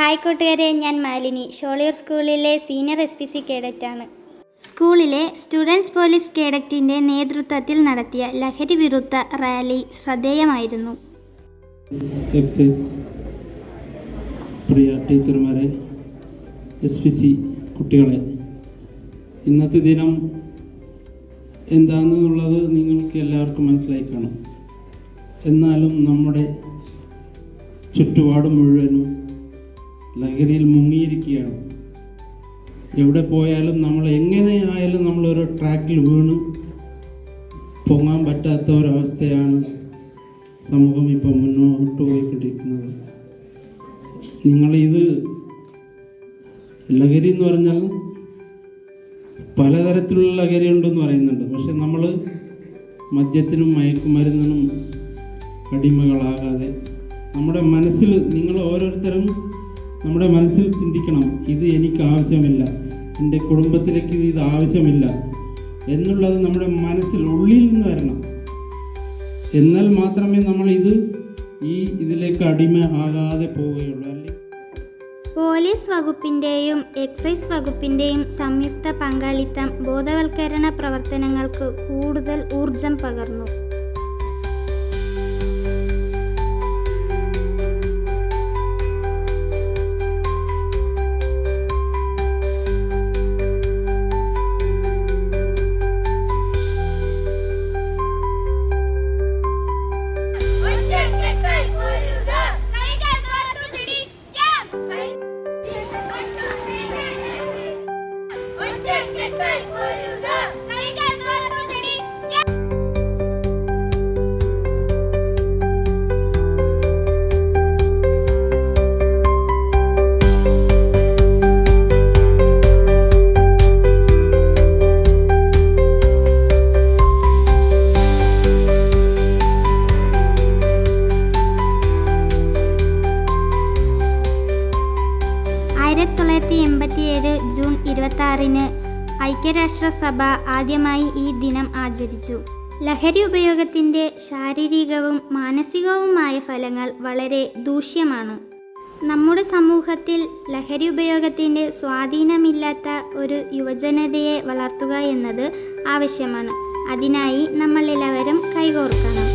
Hi കൂട്ടുകാരെ, ഞാൻ മാലിനി. ഷോളിയൂർ സ്കൂളിലെ സീനിയർ SPC കേഡറ്റാണ്. സ്കൂളിലെ സ്റ്റുഡൻസ് പോലീസ് കേഡറ്റിൻ്റെ നേതൃത്വത്തിൽ നടത്തിയ ലഹരി വിരുദ്ധ റാലി ശ്രദ്ധേയമായിരുന്നു. പ്രിയ ടീച്ചർമാരെ, SPC കുട്ടികളെ, ഇന്നത്തെ ദിനം എന്താണെന്നുള്ളത് നിങ്ങൾക്ക് എല്ലാവർക്കും മനസ്സിലായി കാണും. എന്നാലും നമ്മുടെ ചുറ്റുപാട് മുഴുവനും ലഹരിയിൽ മുങ്ങിയിരിക്കുകയാണ്. എവിടെ പോയാലും നമ്മൾ എങ്ങനെയായാലും നമ്മളൊരു ട്രാക്കിൽ വീണ് പൊങ്ങാൻ പറ്റാത്ത ഒരവസ്ഥയാണ് സമൂഹം ഇപ്പം മുന്നോട്ട് പോയിക്കൊണ്ടിരിക്കുന്നത്. നിങ്ങളിത് ലഹരി എന്ന് പറഞ്ഞാൽ പലതരത്തിലുള്ള ലഹരി ഉണ്ടെന്ന് പറയുന്നുണ്ട്. പക്ഷെ നമ്മൾ മദ്യത്തിനും മയക്കുമരുന്നിനും അടിമകളാകാതെ നമ്മുടെ മനസ്സിൽ, നിങ്ങൾ ഓരോരുത്തരും നമ്മുടെ മനസ്സിൽ ചിന്തിക്കണം, ഇത് എനിക്ക് ആവശ്യമില്ല, എൻ്റെ കുടുംബത്തിലേക്ക് ഇത് ആവശ്യമില്ല എന്നുള്ളത് നമ്മുടെ മനസ്സിൽ ഉള്ളിൽ നിന്ന് വരണം. എന്നാൽ മാത്രമേ നമ്മൾ ഇതിലേക്ക് അടിമ ആകാതെ പോവുകയുള്ളൂ. പോലീസ് വകുപ്പിൻ്റെയും എക്സൈസ് വകുപ്പിൻ്റെയും സംയുക്ത പങ്കാളിത്തം ബോധവൽക്കരണ പ്രവർത്തനങ്ങൾക്ക് കൂടുതൽ ഊർജം പകർന്നു. ജൂൺ 26 ഐക്യരാഷ്ട്രസഭ ആദ്യമായി ഈ ദിനം ആചരിച്ചു. ലഹരി ഉപയോഗത്തിൻ്റെ ശാരീരികവും മാനസികവുമായ ഫലങ്ങൾ വളരെ ദൂഷ്യമാണ്. നമ്മുടെ സമൂഹത്തിൽ ലഹരി ഉപയോഗത്തിൻ്റെ സ്വാധീനമില്ലാത്ത ഒരു യുവജനതയെ വളർത്തുക എന്നത് ആവശ്യമാണ്. അതിനായി നമ്മളെല്ലാവരും കൈകോർക്കണം.